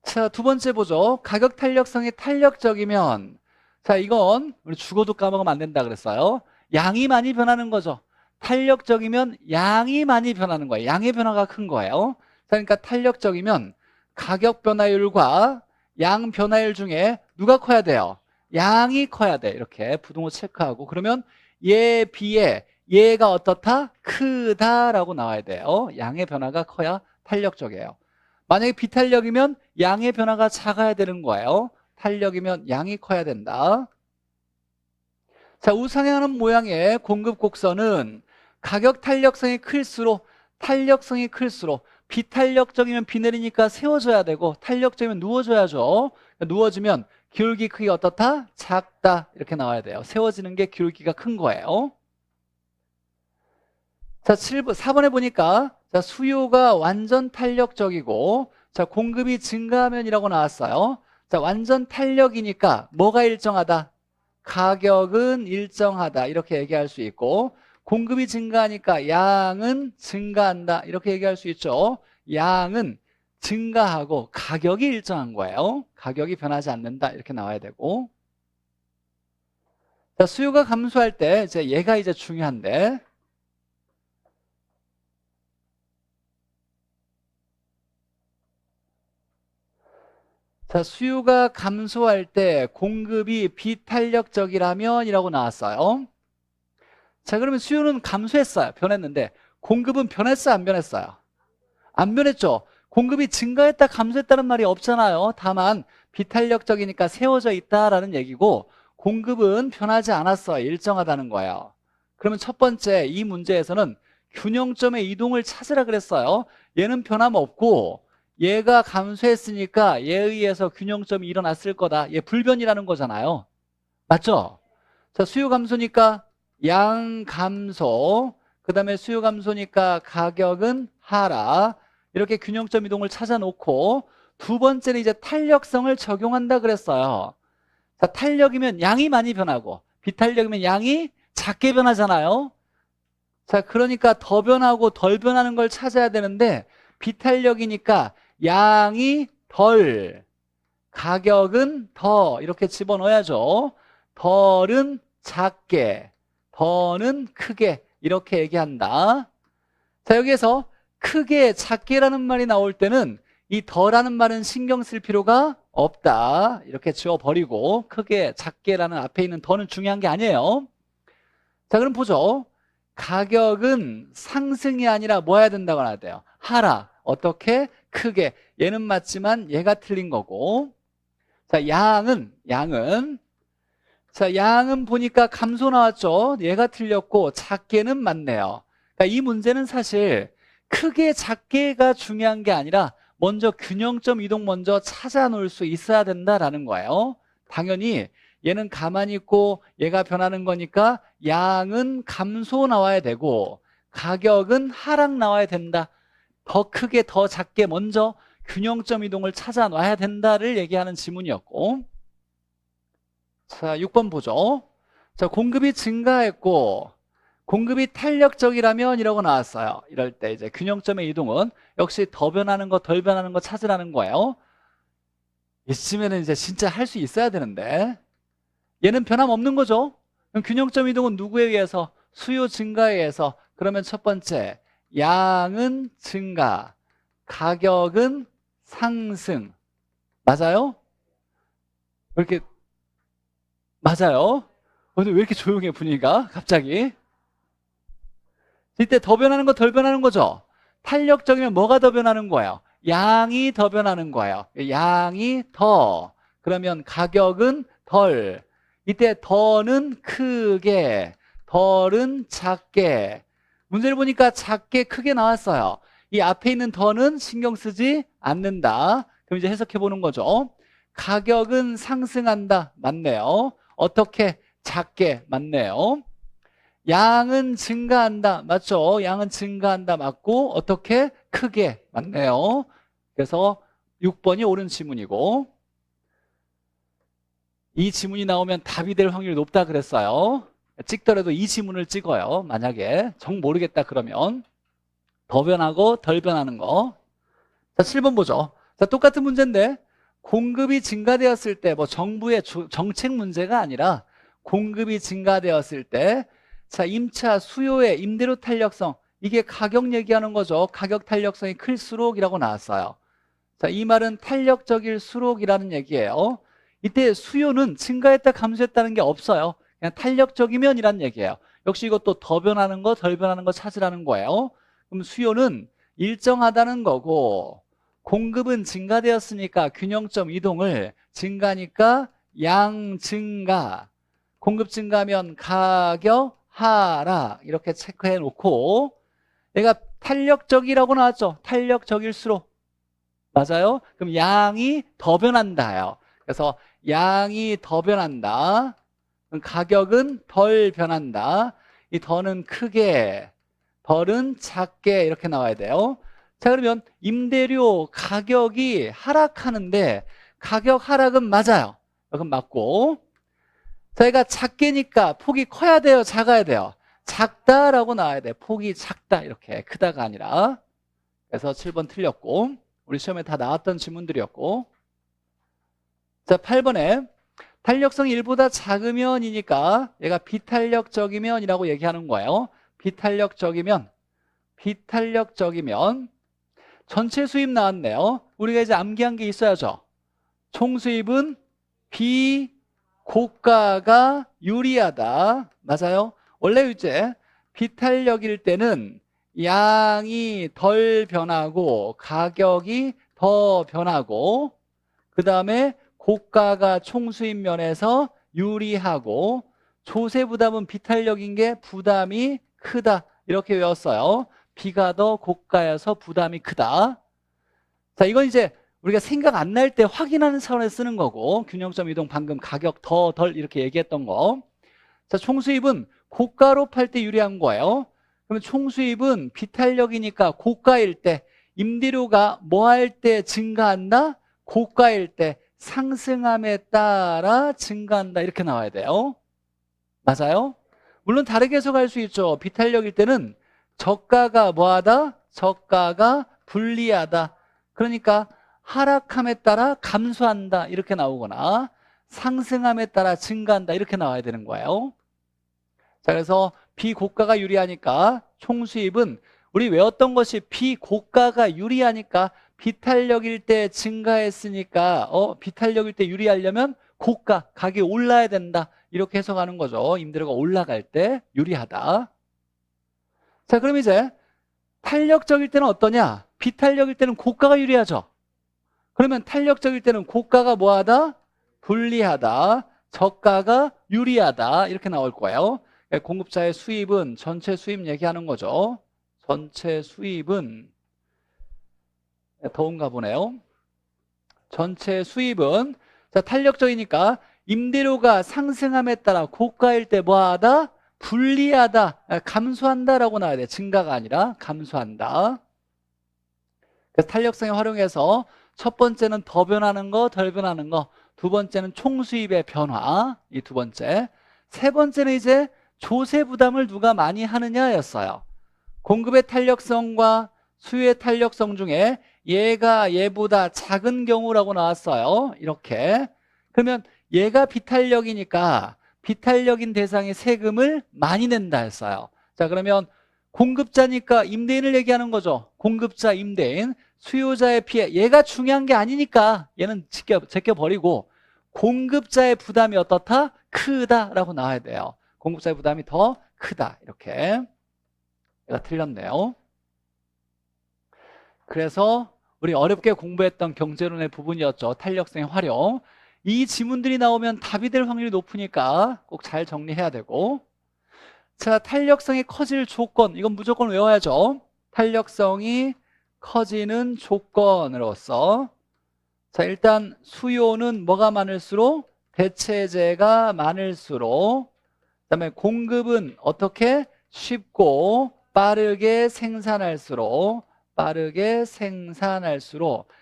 자, 두 번째 보죠. 가격 탄력성이 탄력적이면 자, 이건 우리 죽어도 까먹으면 안 된다 그랬어요. 양이 많이 변하는 거죠. 탄력적이면 양이 많이 변하는 거예요. 양의 변화가 큰 거예요. 그러니까 탄력적이면 가격 변화율과 양 변화율 중에 누가 커야 돼요? 양이 커야 돼. 이렇게 부등호 체크하고 그러면 얘에 비해 얘가 어떻다? 크다라고 나와야 돼요. 양의 변화가 커야 탄력적이에요. 만약에 비탄력이면 양의 변화가 작아야 되는 거예요. 탄력이면 양이 커야 된다. 자, 우상향하는 모양의 공급 곡선은 가격 탄력성이 클수록 비탄력적이면 비 내리니까 세워줘야 되고 탄력적이면 누워줘야죠. 누워주면 기울기 크기 어떻다? 작다. 이렇게 나와야 돼요. 세워지는 게 기울기가 큰 거예요. 자, 4번에 보니까 자, 수요가 완전 탄력적이고 자, 공급이 증가하면이라고 나왔어요. 자, 완전 탄력이니까 뭐가 일정하다? 가격은 일정하다. 이렇게 얘기할 수 있고 공급이 증가하니까 양은 증가한다. 이렇게 얘기할 수 있죠. 양은 증가하고 가격이 일정한 거예요. 가격이 변하지 않는다. 이렇게 나와야 되고 자, 수요가 감소할 때 이제 얘가 이제 중요한데 자, 수요가 감소할 때 공급이 비탄력적이라면 이라고 나왔어요. 자, 그러면 수요는 감소했어요. 변했는데 공급은 변했어요? 안 변했어요? 안 변했죠. 공급이 증가했다 감소했다는 말이 없잖아요. 다만 비탄력적이니까 세워져 있다라는 얘기고 공급은 변하지 않았어요. 일정하다는 거예요. 그러면 첫 번째 이 문제에서는 균형점의 이동을 찾으라 그랬어요. 얘는 변함없고 얘가 감소했으니까 얘에 의해서 균형점이 일어났을 거다. 얘 불변이라는 거잖아요. 맞죠? 자, 수요 감소니까 양 감소, 그 다음에 수요 감소니까 가격은 하락. 이렇게 균형점 이동을 찾아놓고 두 번째는 이제 탄력성을 적용한다 그랬어요. 자, 탄력이면 양이 많이 변하고 비탄력이면 양이 작게 변하잖아요. 자, 그러니까 더 변하고 덜 변하는 걸 찾아야 되는데 비탄력이니까 양이 덜, 가격은 더 이렇게 집어넣어야죠. 덜은 작게, 더는 크게 이렇게 얘기한다. 자, 여기에서 크게, 작게라는 말이 나올 때는 이 더라는 말은 신경 쓸 필요가 없다. 이렇게 지워버리고 크게, 작게라는 앞에 있는 더는 중요한 게 아니에요. 자, 그럼 보죠. 가격은 상승이 아니라 뭐 해야 된다고 해야 돼요? 하락. 어떻게? 크게. 얘는 맞지만 얘가 틀린 거고. 자, 양은 자, 양은 보니까 감소 나왔죠. 얘가 틀렸고 작게는 맞네요. 그러니까 이 문제는 사실 크게 작게가 중요한 게 아니라 먼저 균형점 이동 먼저 찾아 놓을 수 있어야 된다라는 거예요. 당연히 얘는 가만히 있고 얘가 변하는 거니까 양은 감소 나와야 되고 가격은 하락 나와야 된다. 더 크게 더 작게 먼저 균형점 이동을 찾아 놔야 된다를 얘기하는 지문이었고 자, 6번 보죠. 자, 공급이 증가했고 공급이 탄력적이라면 이라고 나왔어요. 이럴 때 이제 균형점의 이동은 역시 더 변하는 거, 덜 변하는 거 찾으라는 거예요. 이쯤에는 이제 진짜 할 수 있어야 되는데 얘는 변함없는 거죠. 그럼 균형점 이동은 누구에 의해서? 수요 증가에 의해서. 그러면 첫 번째 양은 증가, 가격은 상승. 맞아요? 왜 이렇게 맞아요? 근데 왜 이렇게 조용해 분위기가 갑자기? 이때 더 변하는 거 덜 변하는 거죠. 탄력적이면 뭐가 더 변하는 거예요? 양이 더 변하는 거예요. 양이 더. 그러면 가격은 덜. 이때 더는 크게, 덜은 작게. 문제를 보니까 작게 크게 나왔어요. 이 앞에 있는 더는 신경 쓰지 않는다. 그럼 이제 해석해 보는 거죠. 가격은 상승한다. 맞네요. 어떻게? 작게. 맞네요. 양은 증가한다. 맞죠? 양은 증가한다. 맞고 어떻게? 크게. 맞네요. 그래서 6번이 옳은 지문이고 이 지문이 나오면 답이 될 확률이 높다 그랬어요. 찍더라도 이 지문을 찍어요. 만약에 정 모르겠다 그러면 더 변하고 덜 변하는 거. 자, 7번 보죠. 자, 똑같은 문제인데 공급이 증가되었을 때 뭐 정부의 정책 문제가 아니라 공급이 증가되었을 때 자, 임차 수요의 임대료 탄력성 이게 가격 얘기하는 거죠. 가격 탄력성이 클수록이라고 나왔어요. 자, 이 말은 탄력적일수록이라는 얘기예요. 이때 수요는 증가했다 감소했다는 게 없어요. 그냥 탄력적이면이라는 얘기예요. 역시 이것도 더 변하는 거 덜 변하는 거 찾으라는 거예요. 그럼 수요는 일정하다는 거고 공급은 증가되었으니까 균형점 이동을 증가니까 양 증가 공급 증가하면 가격 하락 이렇게 체크해 놓고 얘가 탄력적이라고 나왔죠. 탄력적일수록. 맞아요? 그럼 양이 더 변한다요. 그래서 양이 더 변한다. 그럼 가격은 덜 변한다. 이 더는 크게, 덜은 작게 이렇게 나와야 돼요. 자, 그러면 임대료 가격이 하락하는데 가격 하락은 맞아요. 이건 맞고. 저희가 작게니까 폭이 커야 돼요, 작아야 돼요? 작다라고 나와야 돼. 폭이 작다 이렇게, 크다가 아니라. 그래서 7번 틀렸고, 우리 시험에 다 나왔던 지문들이었고. 자, 8번에 탄력성이 1보다 작으면이니까 얘가 비탄력적이면이라고 얘기하는 거예요. 비탄력적이면 전체 수입 나왔네요. 우리가 이제 암기한 게 있어야죠. 총 수입은 비고가가 유리하다. 맞아요? 원래 이제 비탄력일 때는 양이 덜 변하고 가격이 더 변하고, 그 다음에 고가가 총수입 면에서 유리하고, 조세 부담은 비탄력인 게 부담이 크다 이렇게 외웠어요. 비가 더 고가여서 부담이 크다. 자, 이건 이제 우리가 생각 안 날 때 확인하는 차원에서 쓰는 거고, 균형점 이동 방금 가격 더 덜 이렇게 얘기했던 거. 자, 총수입은 고가로 팔 때 유리한 거예요. 그러면 총수입은 비탄력이니까 고가일 때, 임대료가 뭐 할 때 증가한다? 고가일 때 상승함에 따라 증가한다 이렇게 나와야 돼요. 맞아요? 물론 다르게 해석할 수 있죠. 비탄력일 때는 저가가 뭐하다? 저가가 불리하다. 그러니까 하락함에 따라 감소한다 이렇게 나오거나 상승함에 따라 증가한다 이렇게 나와야 되는 거예요. 자, 그래서 비고가가 유리하니까 총수입은 우리 외웠던 것이 비고가가 유리하니까 비탄력일 때 증가했으니까 비탄력일 때 유리하려면 고가, 가격이 올라야 된다 이렇게 해석하는 거죠. 임대료가 올라갈 때 유리하다. 자, 그럼 이제 탄력적일 때는 어떠냐? 비탄력일 때는 고가가 유리하죠. 그러면 탄력적일 때는 고가가 뭐하다? 불리하다. 저가가 유리하다 이렇게 나올 거예요. 공급자의 수입은 전체 수입 얘기하는 거죠. 전체 수입은 더운가 보네요. 전체 수입은 자, 탄력적이니까 임대료가 상승함에 따라 고가일 때 뭐하다? 불리하다, 감소한다라고 나와야 돼. 증가가 아니라 감소한다. 그래서 탄력성에 활용해서 첫 번째는 더 변하는 거, 덜 변하는 거. 두 번째는 총수입의 변화. 이 두 번째. 세 번째는 이제 조세 부담을 누가 많이 하느냐였어요. 공급의 탄력성과 수요의 탄력성 중에 얘가 얘보다 작은 경우라고 나왔어요. 이렇게. 그러면 얘가 비탄력이니까 비탄력인 대상의 세금을 많이 낸다 했어요. 자, 그러면 공급자니까 임대인을 얘기하는 거죠. 공급자, 임대인. 수요자의 피해. 얘가 중요한 게 아니니까 얘는 제껴버리고 공급자의 부담이 어떻다? 크다라고 나와야 돼요. 공급자의 부담이 더 크다. 이렇게. 얘가 틀렸네요. 그래서 우리 어렵게 공부했던 경제론의 부분이었죠. 탄력성의 활용. 이 지문들이 나오면 답이 될 확률이 높으니까 꼭 잘 정리해야 되고. 자, 탄력성이 커질 조건. 이건 무조건 외워야죠. 탄력성이 커지는 조건으로서. 자, 일단 수요는 뭐가 많을수록? 대체재가 많을수록. 그다음에 공급은 어떻게? 쉽고 빠르게 생산할수록.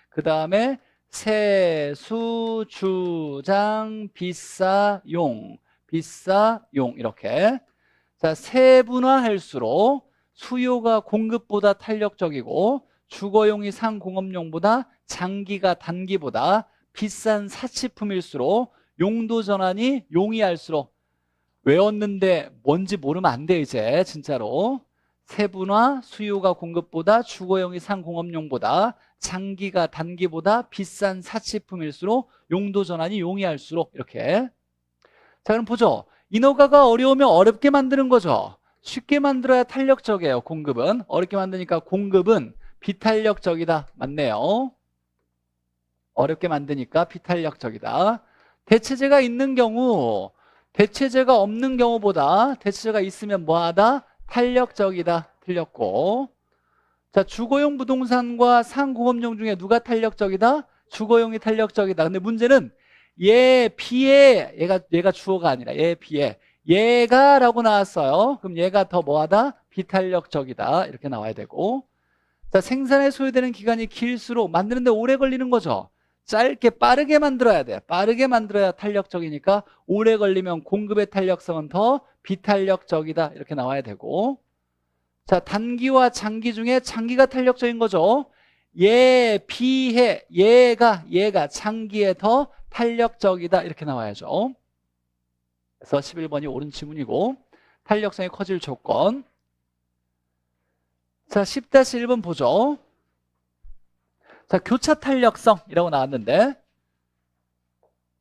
그 다음에 세수, 주장, 비싸용 이렇게. 자, 세분화할수록 수요가 공급보다 탄력적이고 주거용이 상공업용보다 장기가 단기보다 비싼 사치품일수록 용도 전환이 용이할수록. 외웠는데 뭔지 모르면 안 돼 이제 진짜로. 세분화, 수요가 공급보다 주거용이 상공업용보다 장기가 단기보다 비싼 사치품일수록 용도 전환이 용이할수록 이렇게. 자, 그럼 보죠. 인허가가 어려우면 어렵게 만드는 거죠. 쉽게 만들어야 탄력적이에요. 공급은. 어렵게 만드니까 공급은 비탄력적이다. 맞네요. 어렵게 만드니까 비탄력적이다. 대체재가 있는 경우, 대체재가 없는 경우보다 대체재가 있으면 뭐하다? 탄력적이다. 틀렸고. 자, 주거용 부동산과 상공업용 중에 누가 탄력적이다? 주거용이 탄력적이다. 근데 문제는 얘 B에 얘가 주어가 아니라 얘 B에 얘가 라고 나왔어요. 그럼 얘가 더 뭐하다? 비탄력적이다. 이렇게 나와야 되고. 자, 생산에 소요되는 기간이 길수록 만드는데 오래 걸리는 거죠. 짧게 빠르게 만들어야 돼. 빠르게 만들어야 탄력적이니까 오래 걸리면 공급의 탄력성은 더 비탄력적이다. 이렇게 나와야 되고. 자, 단기와 장기 중에 장기가 탄력적인 거죠. 얘 비해 얘가 장기에 더 탄력적이다. 이렇게 나와야죠. 그래서 11번이 옳은 지문이고 탄력성이 커질 조건. 자, 10-1번 보죠. 자, 교차 탄력성이라고 나왔는데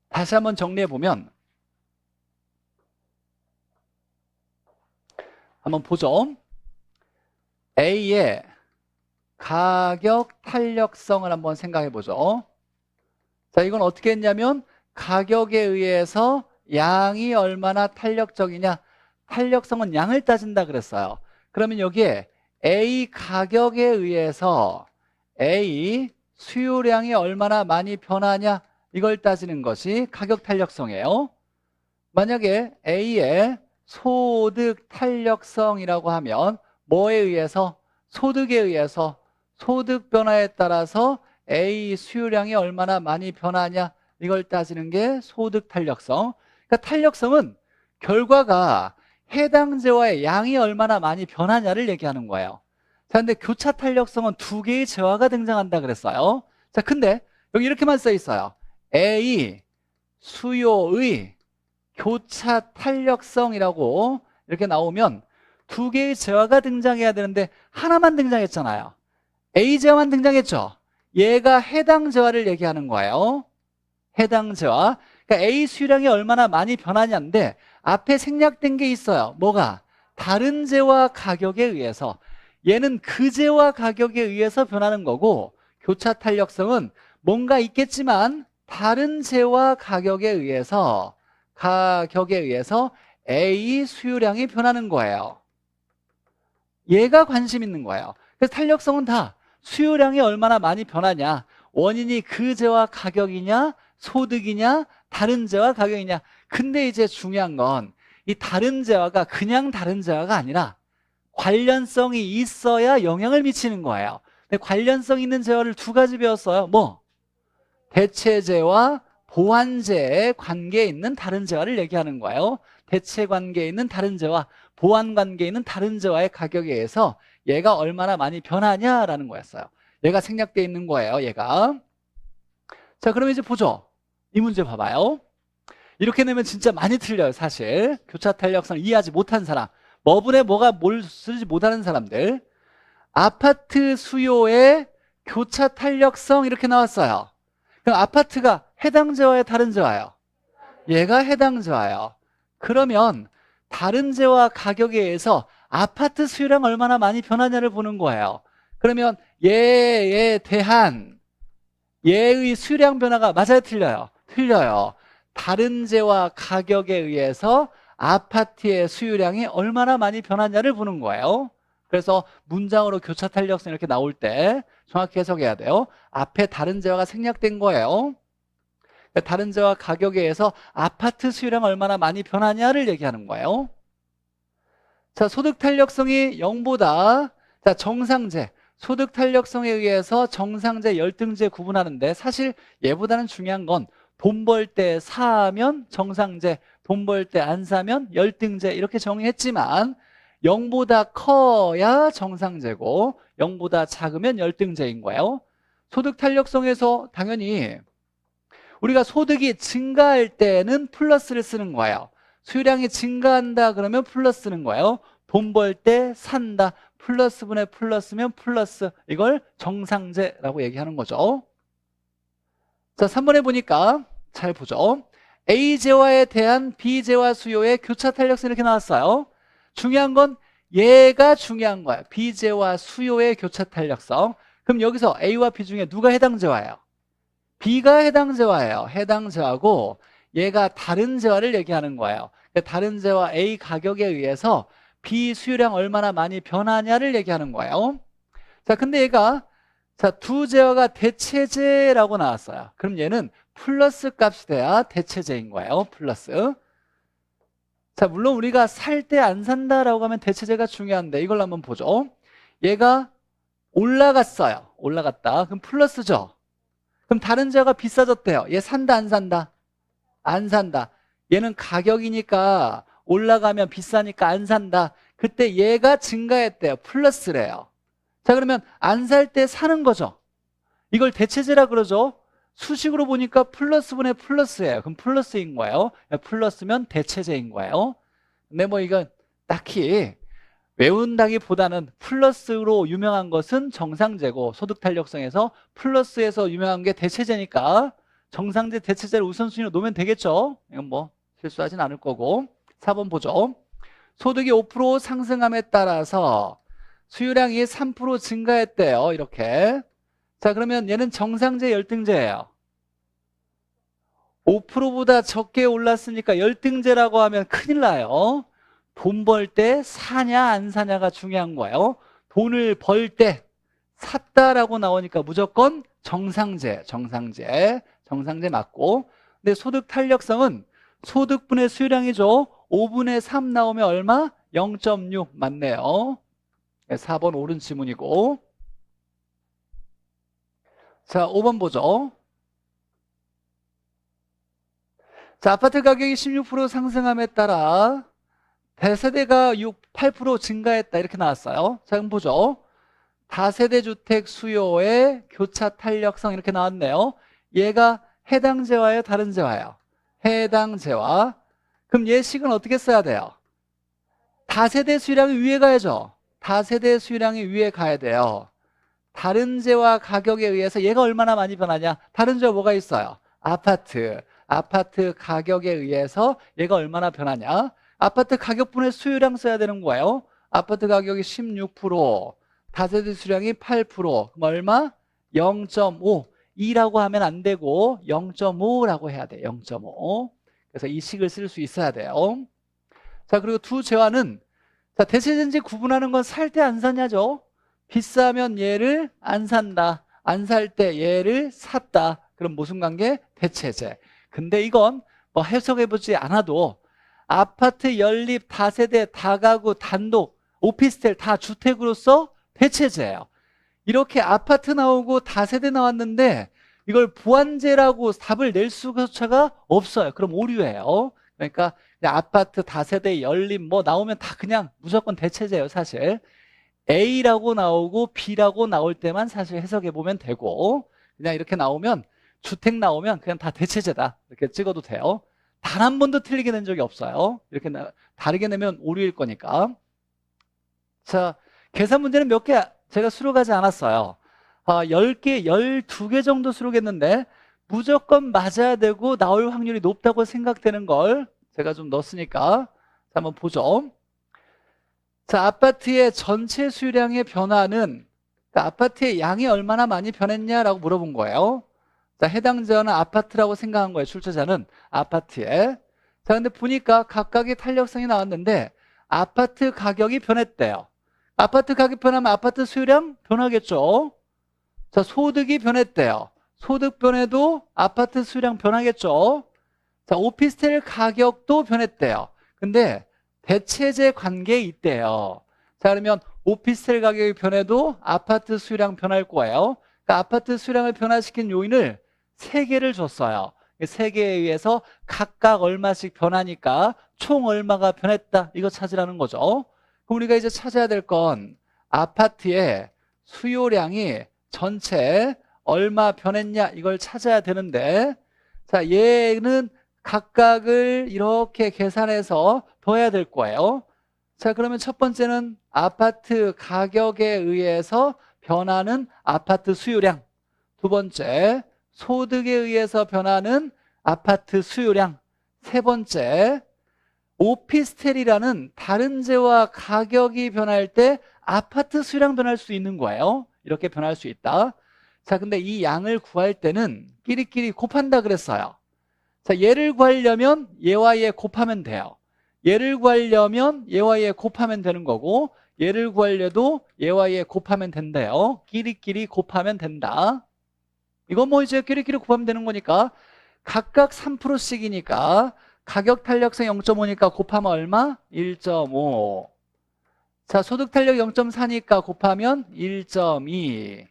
다시 한번 정리해 보면 한번 보죠. A의 가격 탄력성을 한번 생각해 보죠. 자, 이건 어떻게 했냐면 가격에 의해서 양이 얼마나 탄력적이냐, 탄력성은 양을 따진다 그랬어요. 그러면 여기에 A 가격에 의해서 A 수요량이 얼마나 많이 변하냐, 이걸 따지는 것이 가격 탄력성이에요. 만약에 A의 소득 탄력성이라고 하면 뭐에 의해서? 소득에 의해서 소득 변화에 따라서 A 수요량이 얼마나 많이 변하냐, 이걸 따지는 게 소득 탄력성. 그러니까 탄력성은 결과가 해당재와의 양이 얼마나 많이 변하냐를 얘기하는 거예요. 자, 근데 교차 탄력성은 두 개의 재화가 등장한다 그랬어요. 자, 근데 여기 이렇게만 써 있어요. A 수요의 교차 탄력성이라고 이렇게 나오면 두 개의 재화가 등장해야 되는데 하나만 등장했잖아요. A 재화만 등장했죠. 얘가 해당 재화를 얘기하는 거예요. 해당 재화. 그러니까 A 수요량이 얼마나 많이 변하냐인데 앞에 생략된 게 있어요. 뭐가? 다른 재화 가격에 의해서. 얘는 그 재화 가격에 의해서 변하는 거고, 교차 탄력성은 뭔가 있겠지만 다른 재화 가격에 의해서 A 수요량이 변하는 거예요. 얘가 관심 있는 거예요. 그래서 탄력성은 다 수요량이 얼마나 많이 변하냐, 원인이 그 재화 가격이냐, 소득이냐, 다른 재화 가격이냐. 근데 이제 중요한 건 이 다른 재화가 그냥 다른 재화가 아니라 관련성이 있어야 영향을 미치는 거예요. 근데 관련성 있는 재화를 두 가지 배웠어요. 뭐? 대체재와 보완재의 관계에 있는 다른 재화를 얘기하는 거예요. 대체 관계에 있는 다른 재화, 보완 관계에 있는 다른 재화의 가격에 의해서 얘가 얼마나 많이 변하냐라는 거였어요. 얘가 생략되어 있는 거예요, 얘가. 자, 그러면 이제 보죠. 이 문제 봐봐요. 이렇게 내면 진짜 많이 틀려요, 사실. 교차 탄력성을 이해하지 못한 사람, 뭐분에 뭐가 뭘 쓰지 못하는 사람들. 아파트 수요의 교차 탄력성 이렇게 나왔어요. 그럼 아파트가 해당 재화예요, 다른 재화예요? 얘가 해당 재화예요. 그러면 다른 재화 가격에 의해서 아파트 수요량 얼마나 많이 변하냐를 보는 거예요. 그러면 얘에 대한 얘의 수요량 변화가 맞아요, 틀려요? 틀려요. 다른 재화 가격에 의해서 아파트의 수요량이 얼마나 많이 변하냐를 보는 거예요. 그래서 문장으로 교차 탄력성 이렇게 나올 때 정확히 해석해야 돼요. 앞에 다른 재화가 생략된 거예요. 다른 재화 가격에 의해서 아파트 수요량 얼마나 많이 변하냐를 얘기하는 거예요. 자, 소득 탄력성이 0보다, 자, 정상재. 소득 탄력성에 의해서 정상재, 열등재 구분하는데 사실 얘보다는 중요한 건 돈 벌 때 사면 정상재, 돈 벌 때 안 사면 열등재 이렇게 정의했지만 0보다 커야 정상재고 0보다 작으면 열등재인 거예요. 소득 탄력성에서 당연히 우리가 소득이 증가할 때는 플러스를 쓰는 거예요. 수요량이 증가한다 그러면 플러스 쓰는 거예요. 돈 벌 때 산다. 플러스분의 플러스면 플러스. 이걸 정상재라고 얘기하는 거죠. 자, 3번에 보니까 잘 보죠. A재화에 대한 B재화 수요의 교차 탄력성 이렇게 나왔어요. 중요한 건 얘가 중요한 거야. B재화 수요의 교차 탄력성. 그럼 여기서 A와 B 중에 누가 해당 재화예요? B가 해당 재화예요. 해당 재화고 얘가 다른 재화를 얘기하는 거예요. 다른 재화 A 가격에 의해서 B 수요량 얼마나 많이 변하냐를 얘기하는 거예요. 자, 근데 얘가 자, 두 제어가 대체제라고 나왔어요. 그럼 얘는 플러스 값이 돼야 대체제인 거예요. 플러스. 자, 물론 우리가 살 때 안 산다라고 하면 대체제가 중요한데 이걸 한번 보죠. 얘가 올라갔어요. 올라갔다. 그럼 플러스죠. 그럼 다른 제어가 비싸졌대요. 얘 산다 안 산다? 안 산다. 얘는 가격이니까 올라가면 비싸니까 안 산다. 그때 얘가 증가했대요. 플러스래요. 자, 그러면 안 살 때 사는 거죠. 이걸 대체제라 그러죠. 수식으로 보니까 플러스분의 플러스예요. 그럼 플러스인 거예요. 플러스면 대체제인 거예요. 근데 뭐 이건 딱히 외운다기보다는 플러스로 유명한 것은 정상제고 소득 탄력성에서 플러스에서 유명한 게 대체제니까 정상제 대체제를 우선순위로 놓으면 되겠죠. 이건 뭐 실수하진 않을 거고. 4번 보죠. 소득이 5% 상승함에 따라서 수요량이 3% 증가했대요. 이렇게. 자, 그러면 얘는 정상제 열등제예요. 5%보다 적게 올랐으니까 열등제라고 하면 큰일 나요. 돈 벌 때 사냐 안 사냐가 중요한 거예요. 돈을 벌 때 샀다라고 나오니까 무조건 정상제 맞고. 근데 소득 탄력성은 소득분의 수요량이죠. 5분의 3 나오면 얼마? 0.6 맞네요. 4번 옳은 지문이고. 자, 5번 보죠. 자, 아파트 가격이 16% 상승함에 따라 대세대가 8% 증가했다 이렇게 나왔어요. 자, 그럼 보죠. 다세대 주택 수요의 교차 탄력성 이렇게 나왔네요. 얘가 해당 재화예요? 다른 재화예요? 해당 재화. 그럼 예식은 어떻게 써야 돼요? 다세대 수요량이 위에 가야죠. 다세대 수요량이 위에 가야 돼요. 다른 재화 가격에 의해서 얘가 얼마나 많이 변하냐? 다른 재화 뭐가 있어요? 아파트 가격에 의해서 얘가 얼마나 변하냐? 아파트 가격분의 수요량 써야 되는 거예요. 아파트 가격이 16%, 다세대 수요량이 8%. 그럼 얼마? 0.5. 2라고 하면 안 되고 0.5라고 해야 돼. 0.5. 그래서 이 식을 쓸 수 있어야 돼요. 자, 그리고 두 재화는 자, 대체제인지 구분하는 건 살 때 안 사냐죠. 비싸면 얘를 안 산다. 안 살 때 얘를 샀다. 그럼 무슨 관계? 대체제. 근데 이건 뭐 해석해보지 않아도 아파트 연립, 다세대, 다가구, 단독, 오피스텔 다 주택으로서 대체제예요. 이렇게 아파트 나오고 다세대 나왔는데 이걸 부환제라고 답을 낼 수가 없어요. 그럼 오류예요. 그러니까 아파트, 다세대, 연립 뭐 나오면 다 그냥 무조건 대체제예요. 사실 A라고 나오고 B라고 나올 때만 사실 해석해보면 되고 그냥 이렇게 나오면 주택 나오면 그냥 다 대체제다 이렇게 찍어도 돼요. 단 한 번도 틀리게 낸 적이 없어요. 이렇게 다르게 내면 오류일 거니까. 자, 계산 문제는 몇 개 제가 수록하지 않았어요. 10개, 12개 정도 수록했는데 무조건 맞아야 되고 나올 확률이 높다고 생각되는 걸 제가 좀 넣었으니까 자, 한번 보죠. 자, 아파트의 전체 수요량의 변화는 그러니까 아파트의 양이 얼마나 많이 변했냐라고 물어본 거예요. 자, 해당 재화는 아파트라고 생각한 거예요. 출제자는 아파트에. 자, 근데 보니까 각각의 탄력성이 나왔는데 아파트 가격이 변했대요. 아파트 가격 변하면 아파트 수요량 변하겠죠. 자, 소득이 변했대요. 소득 변해도 아파트 수요량 변하겠죠. 자, 오피스텔 가격도 변했대요. 근데 대체제 관계에 있대요. 자, 그러면 오피스텔 가격이 변해도 아파트 수요량 변할 거예요. 그러니까 아파트 수요량을 변화시킨 요인을 3개를 줬어요. 3개에 의해서 각각 얼마씩 변하니까 총 얼마가 변했다. 이거 찾으라는 거죠. 그럼 우리가 이제 찾아야 될 건 아파트의 수요량이 전체 얼마 변했냐 이걸 찾아야 되는데 자, 얘는 각각을 이렇게 계산해서 더해야 될 거예요. 자, 그러면 첫 번째는 아파트 가격에 의해서 변하는 아파트 수요량. 두 번째, 소득에 의해서 변하는 아파트 수요량. 세 번째, 오피스텔이라는 다른 재화 가격이 변할 때 아파트 수요량 변할 수 있는 거예요. 이렇게 변할 수 있다. 자, 근데 이 양을 구할 때는 끼리끼리 곱한다 그랬어요. 자, 얘를 구하려면 얘와 얘 곱하면 돼요. 얘를 구하려면 얘와 얘 곱하면 되는 거고 얘를 구하려도 얘와 얘 곱하면 된대요. 끼리끼리 곱하면 된다. 이거 뭐 이제 끼리끼리 곱하면 되는 거니까 각각 3%씩이니까 가격 탄력성 0.5니까 곱하면 얼마? 1.5. 자, 소득 탄력 0.4니까 곱하면 1.2.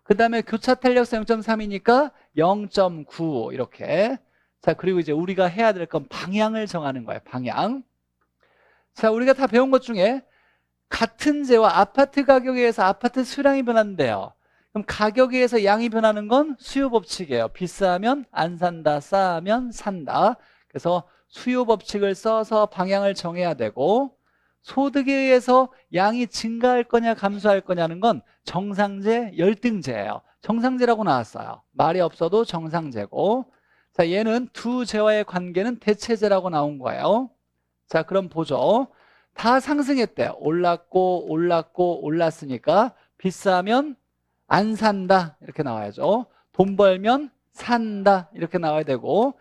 그 다음에 교차 탄력성 0.3이니까 0.9 이렇게. 자, 그리고 이제 우리가 해야 될 건 방향을 정하는 거예요. 방향. 자, 우리가 다 배운 것 중에 같은 재와 아파트 가격에 의해서 아파트 수량이 변한대요. 그럼 가격에 의해서 양이 변하는 건 수요 법칙이에요. 비싸면 안 산다, 싸면 산다. 그래서 수요 법칙을 써서 방향을 정해야 되고, 소득에 의해서 양이 증가할 거냐 감소할 거냐는 건 정상재, 열등재예요. 정상재라고 나왔어요. 말이 없어도 정상재고. 자, 얘는 두 재와의 관계는 대체재라고 나온 거예요. 자, 그럼 보죠. 다 상승했대요. 올랐고 올랐고 올랐으니까 비싸면 안 산다 이렇게 나와야죠. 돈 벌면 산다 이렇게 나와야 되고,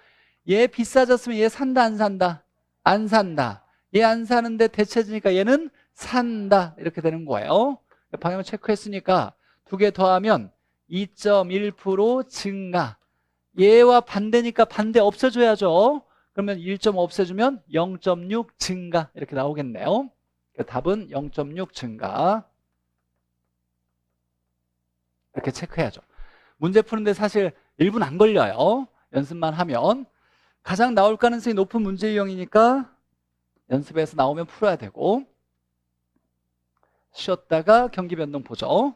얘 비싸졌으면 얘 산다 안 산다? 안 산다. 얘 안 사는데 대체지니까 얘는 산다 이렇게 되는 거예요. 방향을 체크했으니까 두 개 더하면 2.1% 증가. 얘와 반대니까 반대 없애줘야죠. 그러면 1.5 없애주면 0.6 증가 이렇게 나오겠네요. 답은 0.6 증가. 이렇게 체크해야죠. 문제 푸는데 사실 1분 안 걸려요. 연습만 하면. 가장 나올 가능성이 높은 문제 유형이니까 연습에서 나오면 풀어야 되고, 쉬었다가 경기 변동 보죠.